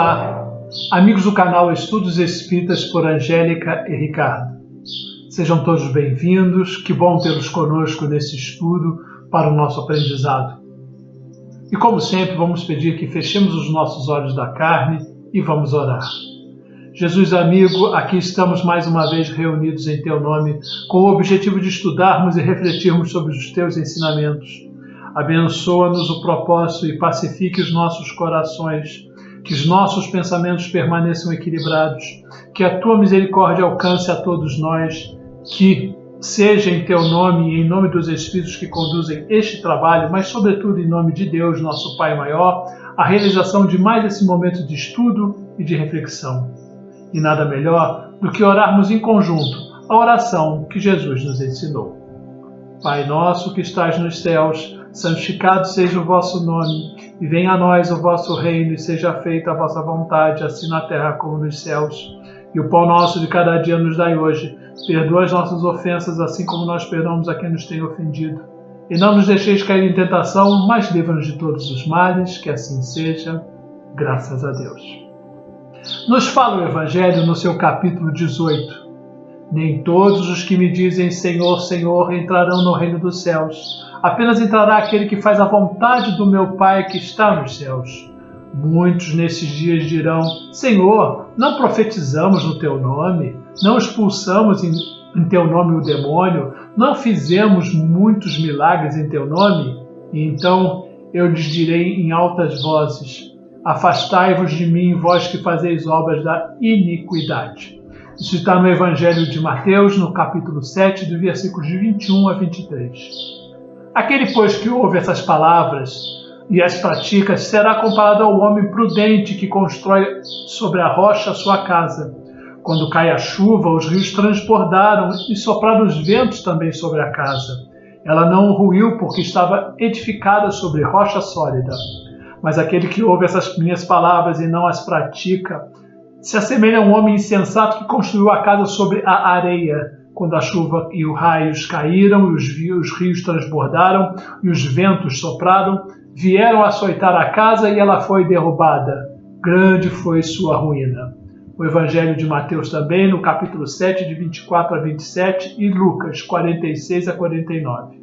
Olá, amigos do canal Estudos Espíritas por Angélica e Ricardo. Sejam todos bem-vindos, que bom tê-los conosco nesse estudo para o nosso aprendizado. E como sempre, vamos pedir que fechemos os nossos olhos da carne e vamos orar. Jesus amigo, aqui estamos mais uma vez reunidos em Teu nome, com o objetivo de estudarmos e refletirmos sobre os Teus ensinamentos. Abençoa-nos o propósito e pacifique os nossos corações, que os nossos pensamentos permaneçam equilibrados, que a Tua misericórdia alcance a todos nós, que seja em Teu nome e em nome dos Espíritos que conduzem este trabalho, mas sobretudo em nome de Deus, nosso Pai maior, a realização de mais esse momento de estudo e de reflexão. E nada melhor do que orarmos em conjunto a oração que Jesus nos ensinou. Pai nosso que estás nos céus, santificado seja o vosso nome, e venha a nós o vosso reino, e seja feita a vossa vontade, assim na terra como nos céus. E o pão nosso de cada dia nos dai hoje. Perdoa as nossas ofensas, assim como nós perdoamos a quem nos tem ofendido. E não nos deixeis cair em tentação, mas livra-nos de todos os males, que assim seja, graças a Deus. Nos fala o Evangelho no seu capítulo 18. Nem todos os que me dizem Senhor, Senhor entrarão no reino dos céus. Apenas entrará aquele que faz a vontade do meu Pai que está nos céus. Muitos nesses dias dirão, Senhor, não profetizamos no Teu nome? Não expulsamos em Teu nome o demônio? Não fizemos muitos milagres em Teu nome? E então eu lhes direi em altas vozes, afastai-vos de mim, vós que fazeis obras da iniquidade. Isso está no Evangelho de Mateus, no capítulo 7, do versículos de 21 a 23. Aquele, pois, que ouve essas palavras e as pratica, será comparado ao homem prudente que constrói sobre a rocha a sua casa. Quando cai a chuva, os rios transbordaram e sopraram os ventos também sobre a casa. Ela não ruiu porque estava edificada sobre rocha sólida. Mas aquele que ouve essas minhas palavras e não as pratica, se assemelha a um homem insensato que construiu a casa sobre a areia. Quando a chuva e os raios caíram, e os rios transbordaram, e os ventos sopraram, vieram açoitar a casa e ela foi derrubada. Grande foi sua ruína. O Evangelho de Mateus também, no capítulo 7, de 24 a 27, e Lucas, 46 a 49.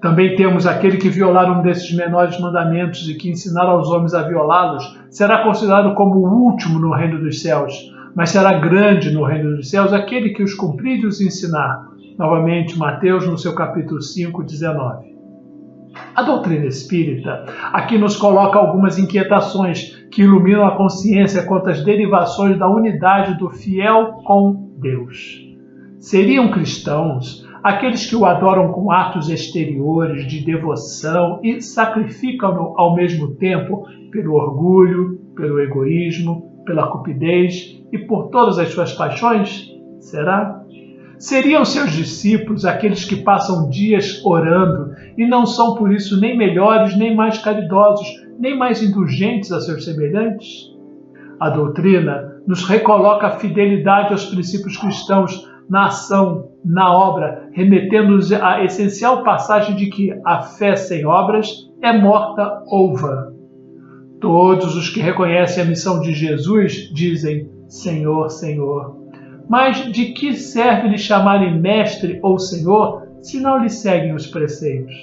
Também temos aquele que violar um desses menores mandamentos e que ensinar aos homens a violá-los, será considerado como o último no reino dos céus, mas será grande no reino dos céus aquele que os cumprir e os ensinar. Novamente, Mateus, no seu capítulo 5, 19. A doutrina espírita aqui nos coloca algumas inquietações que iluminam a consciência quanto às derivações da unidade do fiel com Deus. Seriam cristãos aqueles que o adoram com atos exteriores de devoção e sacrificam-no ao mesmo tempo pelo orgulho, pelo egoísmo, pela cupidez e por todas as suas paixões? Será? Seriam seus discípulos aqueles que passam dias orando e não são por isso nem melhores, nem mais caridosos, nem mais indulgentes a seus semelhantes? A doutrina nos recoloca a fidelidade aos princípios cristãos na ação, na obra, remetendo-nos à essencial passagem de que a fé sem obras é morta ou vã. Todos os que reconhecem a missão de Jesus dizem, Senhor, Senhor. Mas de que serve lhe chamarem mestre ou senhor, se não lhe seguem os preceitos?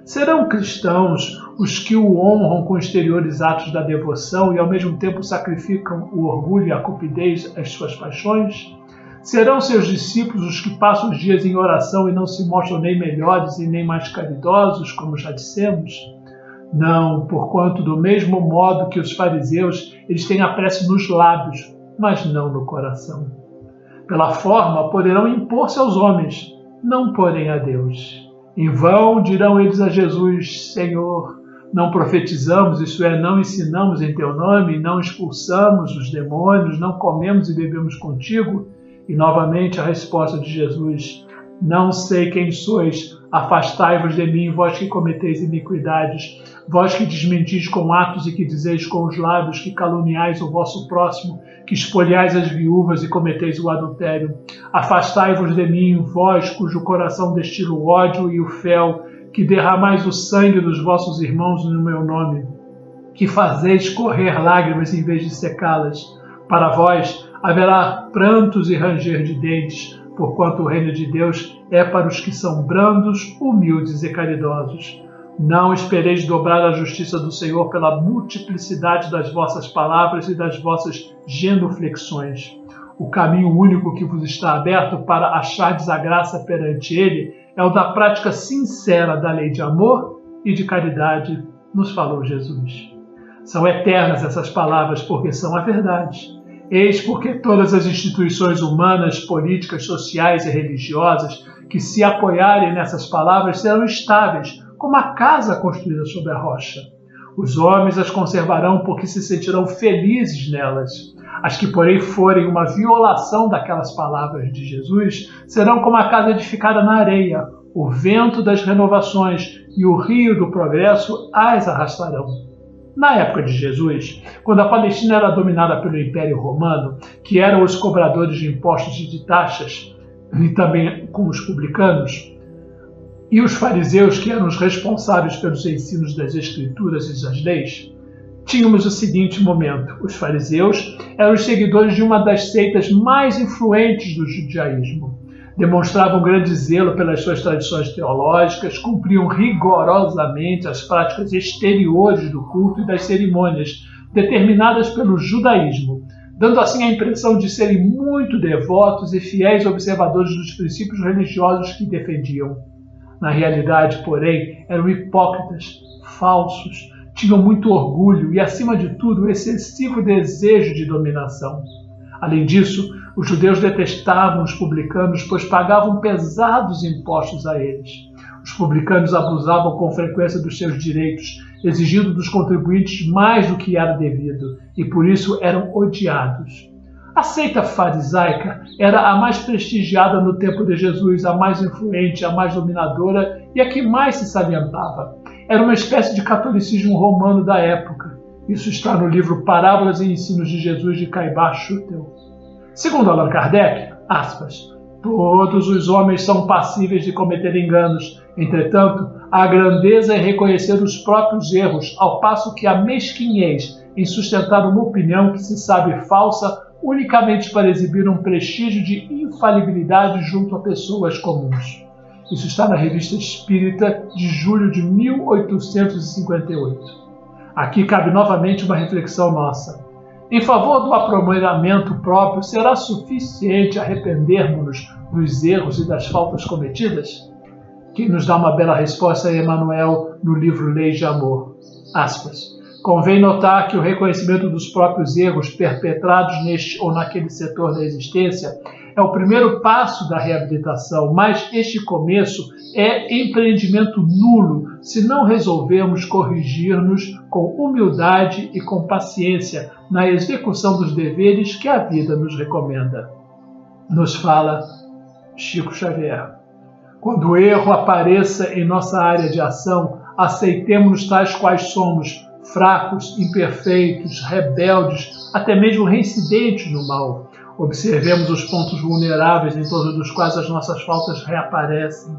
Serão cristãos os que o honram com exteriores atos da devoção e ao mesmo tempo sacrificam o orgulho e a cupidez às suas paixões? Serão seus discípulos os que passam os dias em oração e não se mostram nem melhores e nem mais caridosos, como já dissemos? Não, porquanto do mesmo modo que os fariseus, eles têm a prece nos lábios, mas não no coração. Pela forma poderão impor-se aos homens, não porém a Deus. Em vão dirão eles a Jesus, Senhor, não profetizamos, isso é, não ensinamos em Teu nome, não expulsamos os demônios, não comemos e bebemos contigo? E novamente a resposta de Jesus, não sei quem sois, afastai-vos de mim, vós que cometeis iniquidades, vós que desmentis com atos e que dizeis com os lábios, que caluniais o vosso próximo, que espoliais as viúvas e cometeis o adultério. Afastai-vos de mim, vós cujo coração destila o ódio e o fel, que derramais o sangue dos vossos irmãos no meu nome. que fazeis correr lágrimas em vez de secá-las. Para vós haverá prantos e ranger de dentes, porquanto o reino de Deus é para os que são brandos, humildes e caridosos. Não espereis dobrar a justiça do Senhor pela multiplicidade das vossas palavras e das vossas genuflexões. O caminho único que vos está aberto para achardes a graça perante Ele é o da prática sincera da lei de amor e de caridade, nos falou Jesus. São eternas essas palavras porque são a verdade. Eis porque todas as instituições humanas, políticas, sociais e religiosas que se apoiarem nessas palavras serão estáveis, como a casa construída sobre a rocha. Os homens as conservarão porque se sentirão felizes nelas. As que, porém, forem uma violação daquelas palavras de Jesus serão como a casa edificada na areia. O vento das renovações e o rio do progresso as arrastarão. Na época de Jesus, quando a Palestina era dominada pelo Império Romano, que eram os cobradores de impostos e de taxas, e também com os publicanos, e os fariseus, que eram os responsáveis pelos ensinos das Escrituras e das leis, tínhamos o seguinte momento. Os fariseus eram os seguidores de uma das seitas mais influentes do judaísmo. Demonstravam grande zelo pelas suas tradições teológicas, cumpriam rigorosamente as práticas exteriores do culto e das cerimônias, determinadas pelo judaísmo, dando assim a impressão de serem muito devotos e fiéis observadores dos princípios religiosos que defendiam. Na realidade, porém, eram hipócritas, falsos, tinham muito orgulho e, acima de tudo, excessivo desejo de dominação. Além disso, os judeus detestavam os publicanos, pois pagavam pesados impostos a eles. Os publicanos abusavam com frequência dos seus direitos, exigindo dos contribuintes mais do que era devido, e por isso eram odiados. A seita farisaica era a mais prestigiada no tempo de Jesus, a mais influente, a mais dominadora e a que mais se salientava. Era uma espécie de catolicismo romano da época. Isso está no livro Parábolas e Ensinos de Jesus, de Caibá Schutel. Segundo Allan Kardec, aspas, todos os homens são passíveis de cometer enganos. Entretanto, a grandeza é reconhecer os próprios erros, ao passo que a mesquinhez em sustentar uma opinião que se sabe falsa unicamente para exibir um prestígio de infalibilidade junto a pessoas comuns. Isso está na Revista Espírita de julho de 1858. Aqui cabe novamente uma reflexão nossa. Em favor do aprimoramento próprio, será suficiente arrependermos-nos dos erros e das faltas cometidas? Quem nos dá uma bela resposta é Emmanuel no livro Leis de Amor. Aspas. Convém notar que o reconhecimento dos próprios erros perpetrados neste ou naquele setor da existência é o primeiro passo da reabilitação, mas este começo é empreendimento nulo se não resolvermos corrigir-nos com humildade e com paciência na execução dos deveres que a vida nos recomenda. Nos fala Chico Xavier. Quando o erro apareça em nossa área de ação, aceitemo-nos tais quais somos, fracos, imperfeitos, rebeldes, até mesmo reincidentes no mal. Observemos os pontos vulneráveis em torno dos quais as nossas faltas reaparecem.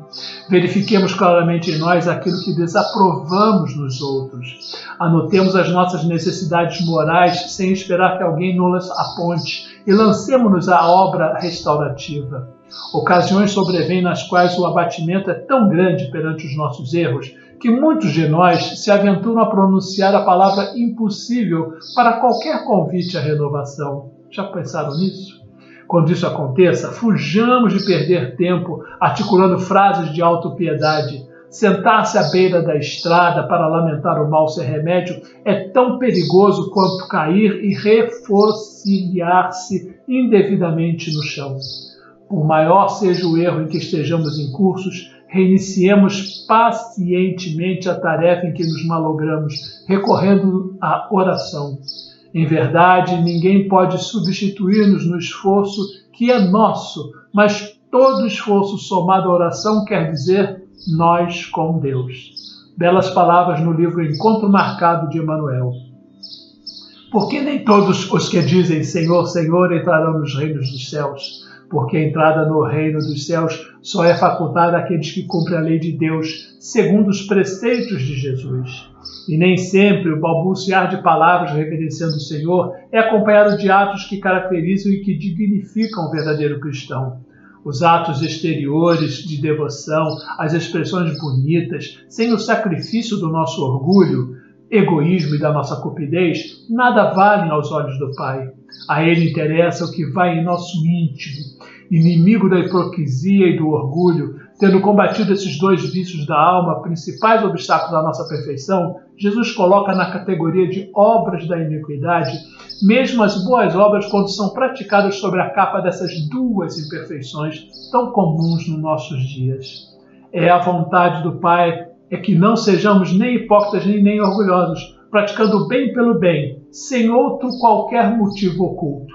Verifiquemos claramente em nós aquilo que desaprovamos nos outros. Anotemos as nossas necessidades morais sem esperar que alguém nos aponte e lancemo-nos à obra restaurativa. Ocasiões sobrevêm nas quais o abatimento é tão grande perante os nossos erros que muitos de nós se aventuram a pronunciar a palavra impossível para qualquer convite à renovação. Já pensaram nisso? Quando isso aconteça, fujamos de perder tempo articulando frases de autopiedade. Sentar-se à beira da estrada para lamentar o mal sem remédio é tão perigoso quanto cair e refociliar-se indevidamente no chão. Por maior seja o erro em que estejamos incursos, reiniciemos pacientemente a tarefa em que nos malogramos, recorrendo à oração. Em verdade, ninguém pode substituir-nos no esforço que é nosso, mas todo esforço somado à oração quer dizer nós com Deus. Belas palavras no livro Encontro Marcado de Emmanuel. Porque nem todos os que dizem Senhor, Senhor entrarão nos reinos dos céus, porque a entrada no reino dos céus só é facultada àqueles que cumprem a lei de Deus, segundo os preceitos de Jesus. E nem sempre o balbuciar de palavras reverenciando o Senhor é acompanhado de atos que caracterizam e que dignificam o verdadeiro cristão. Os atos exteriores de devoção, as expressões bonitas, sem o sacrifício do nosso orgulho, egoísmo e da nossa cupidez, nada valem aos olhos do Pai. A Ele interessa o que vai em nosso íntimo. Inimigo da hipocrisia e do orgulho, tendo combatido esses dois vícios da alma, principais obstáculos à nossa perfeição, Jesus coloca na categoria de obras da iniquidade, mesmo as boas obras quando são praticadas sobre a capa dessas duas imperfeições tão comuns nos nossos dias. É a vontade do Pai é que não sejamos nem hipócritas nem orgulhosos, praticando o bem pelo bem, sem outro qualquer motivo oculto.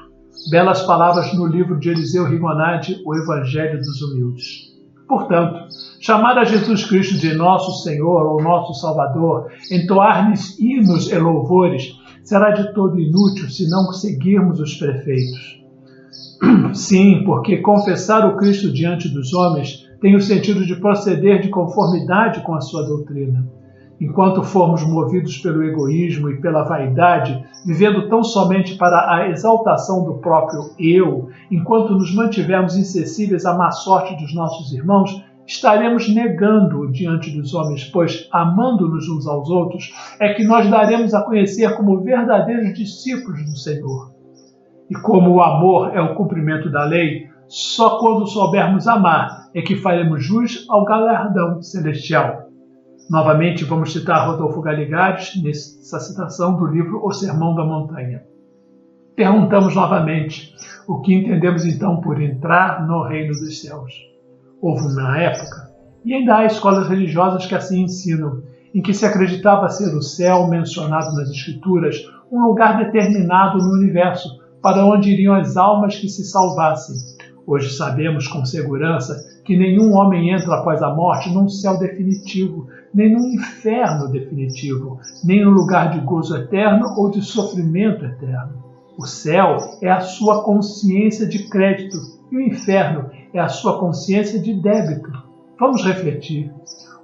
Belas palavras no livro de Eliseu Rigonati, O Evangelho dos Humildes. Portanto, chamar a Jesus Cristo de nosso Senhor ou nosso Salvador, entoar-lhes hinos e louvores, será de todo inútil se não seguirmos os preceitos. Sim, porque confessar o Cristo diante dos homens tem o sentido de proceder de conformidade com a sua doutrina. Enquanto formos movidos pelo egoísmo e pela vaidade, vivendo tão somente para a exaltação do próprio eu, enquanto nos mantivermos insensíveis à má sorte dos nossos irmãos, estaremos negando-o diante dos homens, pois, amando-nos uns aos outros, é que nós daremos a conhecer como verdadeiros discípulos do Senhor. E como o amor é o cumprimento da lei, só quando soubermos amar é que faremos jus ao galardão celestial. Novamente, vamos citar Rodolfo Galigares nessa citação do livro O Sermão da Montanha. Perguntamos novamente o que entendemos então por entrar no reino dos céus. Houve uma época, e ainda há escolas religiosas que assim ensinam, em que se acreditava ser o céu mencionado nas Escrituras um lugar determinado no universo, para onde iriam as almas que se salvassem. Hoje sabemos com segurança que nenhum homem entra após a morte num céu definitivo, nem num inferno definitivo, nem num lugar de gozo eterno ou de sofrimento eterno. O céu é a sua consciência de crédito e o inferno é a sua consciência de débito. Vamos refletir.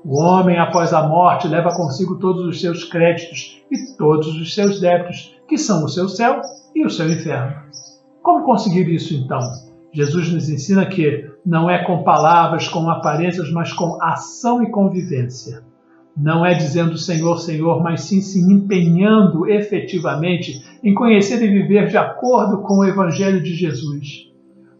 O homem, após a morte, leva consigo todos os seus créditos e todos os seus débitos, que são o seu céu e o seu inferno. Como conseguir isso, então? Jesus nos ensina que não é com palavras, com aparências, mas com ação e convivência. Não é dizendo Senhor, Senhor, mas sim se empenhando efetivamente em conhecer e viver de acordo com o Evangelho de Jesus.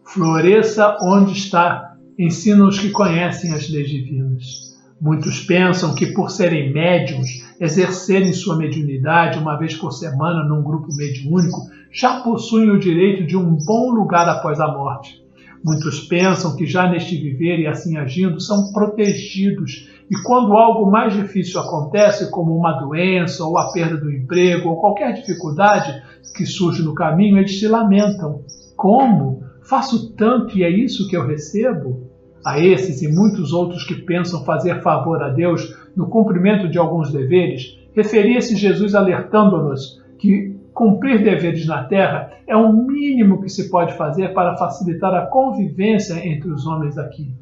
Floresça onde está, ensina os que conhecem as leis divinas. Muitos pensam que por serem médiuns, exercerem sua mediunidade uma vez por semana num grupo mediúnico, já possuem o direito de um bom lugar após a morte. Muitos pensam que já neste viver e assim agindo são protegidos e quando algo mais difícil acontece, como uma doença ou a perda do emprego ou qualquer dificuldade que surge no caminho, eles se lamentam. Como? Faço tanto e é isso que eu recebo? A esses e muitos outros que pensam fazer favor a Deus no cumprimento de alguns deveres, referia-se Jesus alertando-nos que cumprir deveres na terra é o mínimo que se pode fazer para facilitar a convivência entre os homens aqui.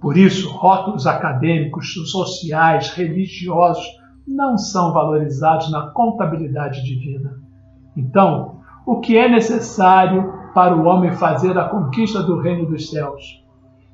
Por isso, rótulos acadêmicos, sociais, religiosos não são valorizados na contabilidade divina. Então, o que é necessário para o homem fazer a conquista do reino dos céus?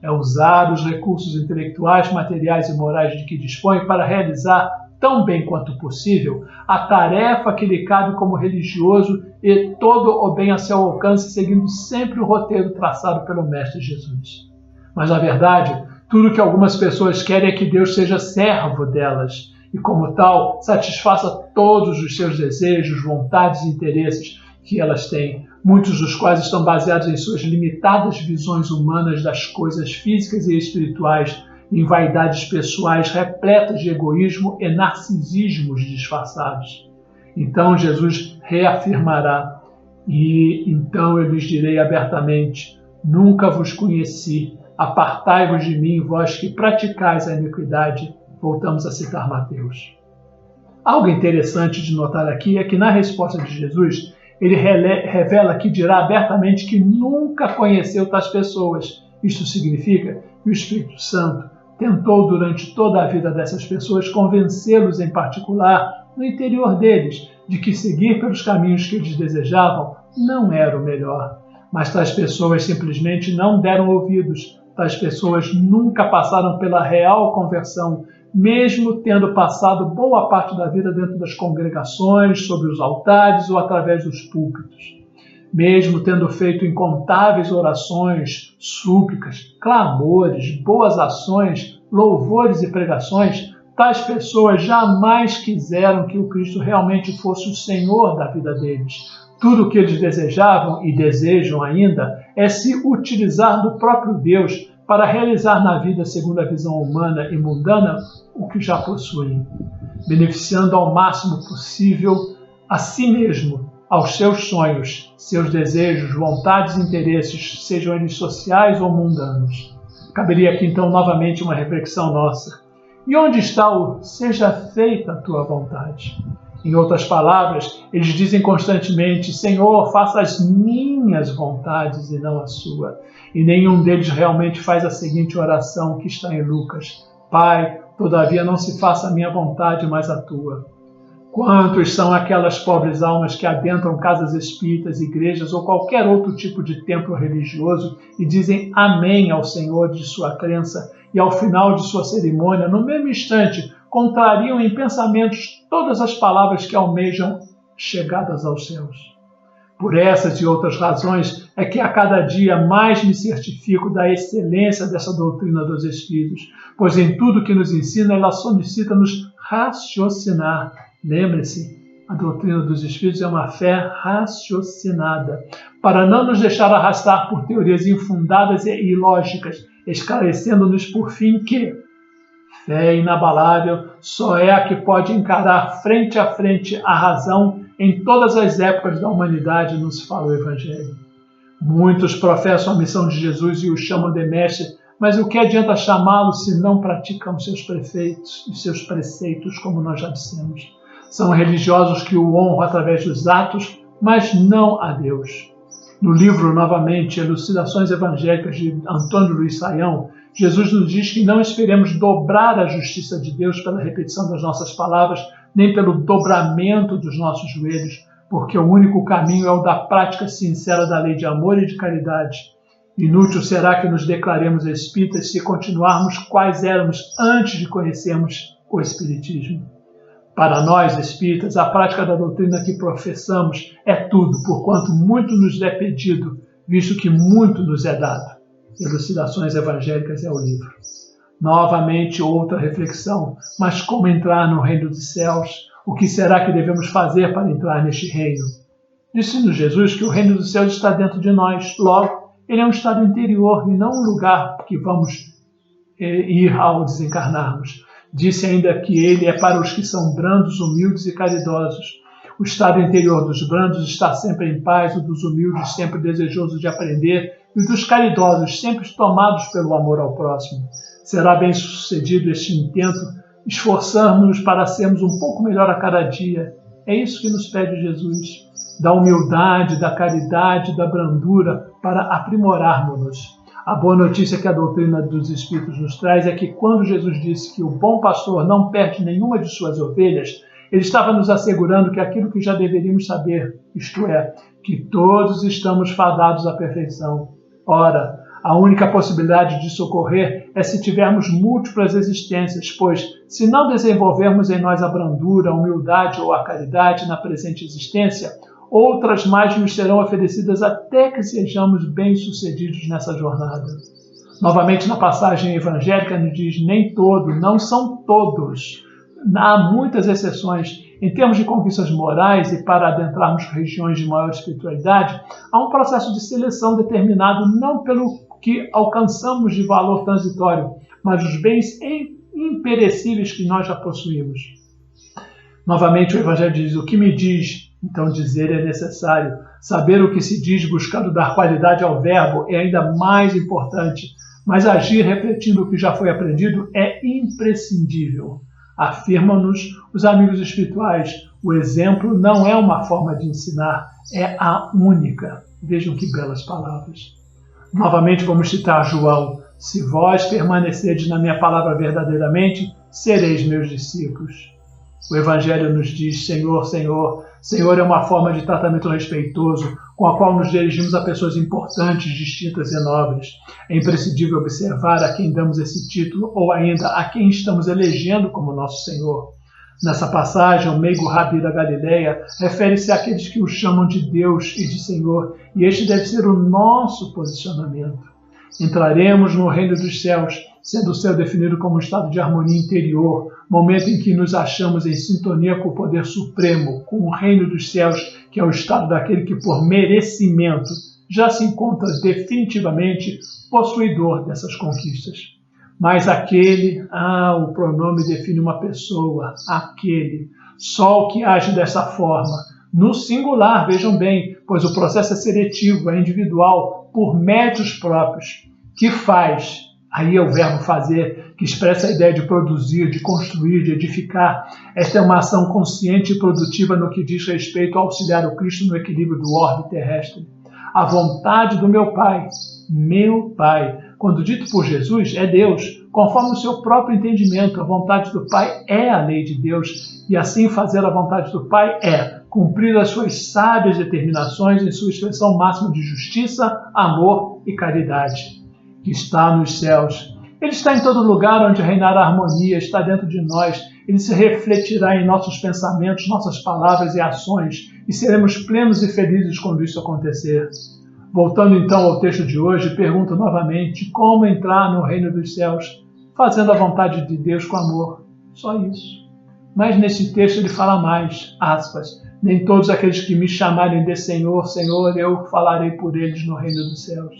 É usar os recursos intelectuais, materiais e morais de que dispõe para realizar, tão bem quanto possível, a tarefa que lhe cabe como religioso e todo o bem a seu alcance, seguindo sempre o roteiro traçado pelo Mestre Jesus. Mas, na verdade, tudo que algumas pessoas querem é que Deus seja servo delas e, como tal, satisfaça todos os seus desejos, vontades e interesses que elas têm, muitos dos quais estão baseados em suas limitadas visões humanas das coisas físicas e espirituais, em vaidades pessoais repletas de egoísmo e narcisismos disfarçados. Então Jesus reafirmará, e então eu lhes direi abertamente, nunca vos conheci, apartai-vos de mim, vós que praticais a iniquidade. Voltamos a citar Mateus. Algo interessante de notar aqui é que na resposta de Jesus, ele revela que dirá abertamente que nunca conheceu tais pessoas. Isto significa que o Espírito Santo tentou durante toda a vida dessas pessoas convencê-los em particular, no interior deles, de que seguir pelos caminhos que eles desejavam não era o melhor. Mas tais pessoas simplesmente não deram ouvidos. Tais pessoas nunca passaram pela real conversão, mesmo tendo passado boa parte da vida dentro das congregações, sobre os altares ou através dos púlpitos. Mesmo tendo feito incontáveis orações, súplicas, clamores, boas ações, louvores e pregações, tais pessoas jamais quiseram que o Cristo realmente fosse o Senhor da vida deles. Tudo o que eles desejavam e desejam ainda é se utilizar do próprio Deus para realizar na vida, segundo a visão humana e mundana, o que já possuem, beneficiando ao máximo possível a si mesmo, aos seus sonhos, seus desejos, vontades e interesses, sejam eles sociais ou mundanos. Caberia aqui então novamente uma reflexão nossa. E onde está o "seja feita a tua vontade"? Em outras palavras, eles dizem constantemente: Senhor, faça as minhas vontades e não a sua. E nenhum deles realmente faz a seguinte oração que está em Lucas: Pai, todavia não se faça a minha vontade, mas a tua. Quantos são aquelas pobres almas que adentram casas espíritas, igrejas ou qualquer outro tipo de templo religioso e dizem amém ao Senhor de sua crença e ao final de sua cerimônia, no mesmo instante, contrariam em pensamentos todas as palavras que almejam chegadas aos céus. Por essas e outras razões é que a cada dia mais me certifico da excelência dessa doutrina dos Espíritos, pois em tudo que nos ensina ela solicita-nos raciocinar. Lembre-se, a doutrina dos Espíritos é uma fé raciocinada, para não nos deixar arrastar por teorias infundadas e ilógicas, esclarecendo-nos por fim que fé inabalável só é a que pode encarar frente a frente a razão em todas as épocas da humanidade, nos fala o Evangelho. Muitos professam a missão de Jesus e o chamam de mestre, mas o que adianta chamá-lo se não praticam seus prefeitos e seus preceitos, como nós já dissemos? São religiosos que o honram através dos atos, mas não a Deus. No livro, novamente, Elucidações Evangélicas de Antônio Luiz Saião, Jesus nos diz que não esperemos dobrar a justiça de Deus pela repetição das nossas palavras, nem pelo dobramento dos nossos joelhos, porque o único caminho é o da prática sincera da lei de amor e de caridade. Inútil será que nos declaremos espíritas se continuarmos quais éramos antes de conhecermos o Espiritismo. Para nós, espíritas, a prática da doutrina que professamos é tudo, porquanto muito nos é pedido, visto que muito nos é dado. Elucidações Evangélicas é o livro. Novamente, outra reflexão. Mas como entrar no reino dos céus? O que será que devemos fazer para entrar neste reino? Disse-nos Jesus que o reino dos céus está dentro de nós. Logo, ele é um estado interior e não um lugar que vamos ir ao desencarnarmos. Disse ainda que ele é para os que são brandos, humildes e caridosos. O estado interior dos brandos está sempre em paz, o dos humildes sempre desejoso de aprender e o dos caridosos sempre tomados pelo amor ao próximo. Será bem sucedido este intento, esforçarmos-nos para sermos um pouco melhor a cada dia. É isso que nos pede Jesus, da humildade, da caridade, da brandura, para aprimorarmos-nos. A boa notícia que a doutrina dos Espíritos nos traz é que quando Jesus disse que o bom pastor não perde nenhuma de suas ovelhas, ele estava nos assegurando que aquilo que já deveríamos saber, isto é, que todos estamos fadados à perfeição. Ora, a única possibilidade de socorrer é se tivermos múltiplas existências, pois, se não desenvolvermos em nós a brandura, a humildade ou a caridade na presente existência, outras mais nos serão oferecidas até que sejamos bem-sucedidos nessa jornada. Novamente, na passagem evangélica, nos diz nem todo, não são todos. Há muitas exceções. Em termos de conquistas morais e para adentrarmos regiões de maior espiritualidade, há um processo de seleção determinado não pelo que alcançamos de valor transitório, mas os bens imperecíveis que nós já possuímos. Novamente, o Evangelho diz: o que me diz? Então dizer é necessário. Saber o que se diz buscando dar qualidade ao verbo é ainda mais importante, mas agir refletindo o que já foi aprendido é imprescindível. Afirmam-nos os amigos espirituais, o exemplo não é uma forma de ensinar, é a única. Vejam que belas palavras. Novamente vamos citar João: Se vós permanecerdes na minha palavra verdadeiramente, sereis meus discípulos. O Evangelho nos diz, Senhor, Senhor. Senhor é uma forma de tratamento respeitoso, com a qual nos dirigimos a pessoas importantes, distintas e nobres. É imprescindível observar a quem damos esse título, ou ainda a quem estamos elegendo como nosso Senhor. Nessa passagem, o meigo Rabi da Galileia refere-se àqueles que o chamam de Deus e de Senhor, e este deve ser o nosso posicionamento. Entraremos no reino dos céus, sendo o céu definido como um estado de harmonia interior, momento em que nos achamos em sintonia com o poder supremo, com o reino dos céus, que é o estado daquele que, por merecimento, já se encontra definitivamente possuidor dessas conquistas. Mas aquele, o pronome define uma pessoa, aquele, só o que age dessa forma, no singular, vejam bem, pois o processo é seletivo, é individual, por méritos próprios, que faz, aí é o verbo fazer, que expressa a ideia de produzir, de construir, de edificar. Esta é uma ação consciente e produtiva no que diz respeito a auxiliar o Cristo no equilíbrio do orbe terrestre. A vontade do meu Pai, quando dito por Jesus, é Deus, conforme o seu próprio entendimento. A vontade do Pai é a lei de Deus, e assim fazer a vontade do Pai é cumprir as suas sábias determinações em sua expressão máxima de justiça, amor e caridade, que está nos céus. Ele está em todo lugar onde reinar a harmonia, está dentro de nós. Ele se refletirá em nossos pensamentos, nossas palavras e ações, e seremos plenos e felizes quando isso acontecer. Voltando então ao texto de hoje, pergunto novamente como entrar no reino dos céus, fazendo a vontade de Deus com amor. Só isso. Mas nesse texto ele fala mais, aspas, nem todos aqueles que me chamarem de Senhor, Senhor, eu falarei por eles no reino dos céus.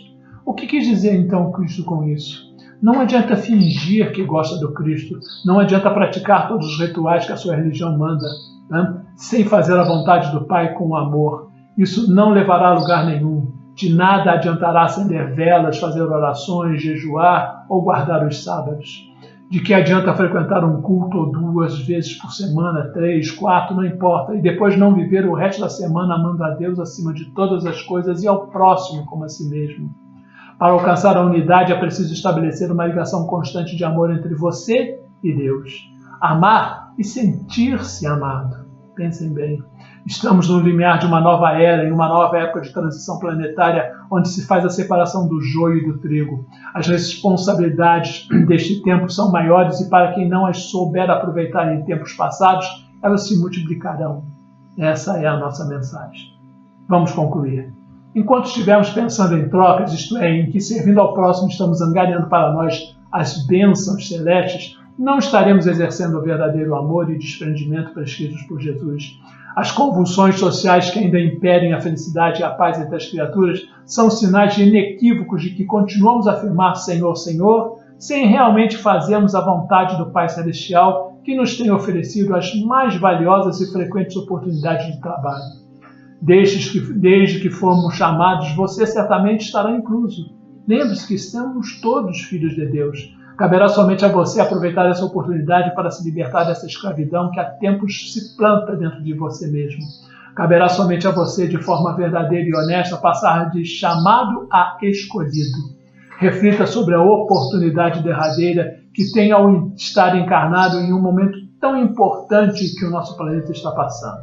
O que quis dizer então Cristo com isso? Não adianta fingir que gosta do Cristo, não adianta praticar todos os rituais que a sua religião manda, sem fazer a vontade do Pai com amor. Isso não levará a lugar nenhum. De nada adiantará acender velas, fazer orações, jejuar ou guardar os sábados. De que adianta frequentar um culto ou 2 vezes por semana, 3, 4, não importa, e depois não viver o resto da semana amando a Deus acima de todas as coisas e ao próximo como a si mesmo. Para alcançar a unidade é preciso estabelecer uma ligação constante de amor entre você e Deus. Amar e sentir-se amado. Pensem bem. Estamos no limiar de uma nova era, em uma nova época de transição planetária, onde se faz a separação do joio e do trigo. As responsabilidades deste tempo são maiores e para quem não as souber aproveitar em tempos passados, elas se multiplicarão. Essa é a nossa mensagem. Vamos concluir. Enquanto estivermos pensando em trocas, isto é, em que servindo ao próximo estamos angariando para nós as bênçãos celestes, não estaremos exercendo o verdadeiro amor e desprendimento prescritos por Jesus. As convulsões sociais que ainda impedem a felicidade e a paz entre as criaturas são sinais inequívocos de que continuamos a afirmar Senhor, Senhor, sem realmente fazermos a vontade do Pai Celestial que nos tem oferecido as mais valiosas e frequentes oportunidades de trabalho. Desde que fomos chamados, você certamente estará incluso. Lembre-se que somos todos filhos de Deus. Caberá somente a você aproveitar essa oportunidade para se libertar dessa escravidão que há tempos se planta dentro de você mesmo. Caberá somente a você, de forma verdadeira e honesta, passar de chamado a escolhido. Reflita sobre a oportunidade derradeira que tem ao estar encarnado em um momento tão importante que o nosso planeta está passando.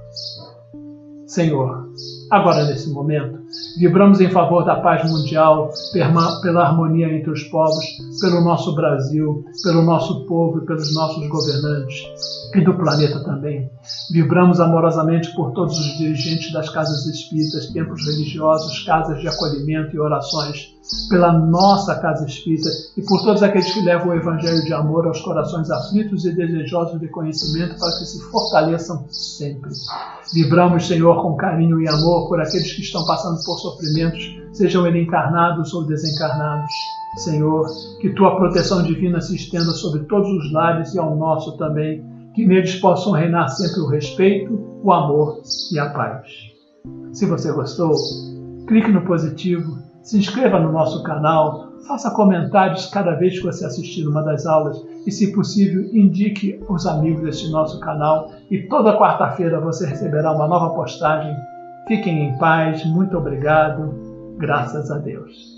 Senhor, agora nesse momento, vibramos em favor da paz mundial, pela harmonia entre os povos, pelo nosso Brasil, pelo nosso povo e pelos nossos governantes, e do planeta também. Vibramos amorosamente por todos os dirigentes das casas espíritas, templos religiosos, casas de acolhimento e orações, pela nossa casa espírita e por todos aqueles que levam o evangelho de amor aos corações aflitos e desejosos de conhecimento para que se fortaleçam sempre. Vibramos, Senhor, com carinho e amor por aqueles que estão passando por sofrimentos, sejam eles encarnados ou desencarnados. Senhor, que Tua proteção divina se estenda sobre todos os lares e ao nosso também, que neles possam reinar sempre o respeito, o amor e a paz. Se você gostou, clique no positivo, se inscreva no nosso canal, faça comentários cada vez que você assistir uma das aulas e, se possível, indique os amigos deste nosso canal e toda quarta-feira você receberá uma nova postagem. Fiquem em paz, muito obrigado, graças a Deus.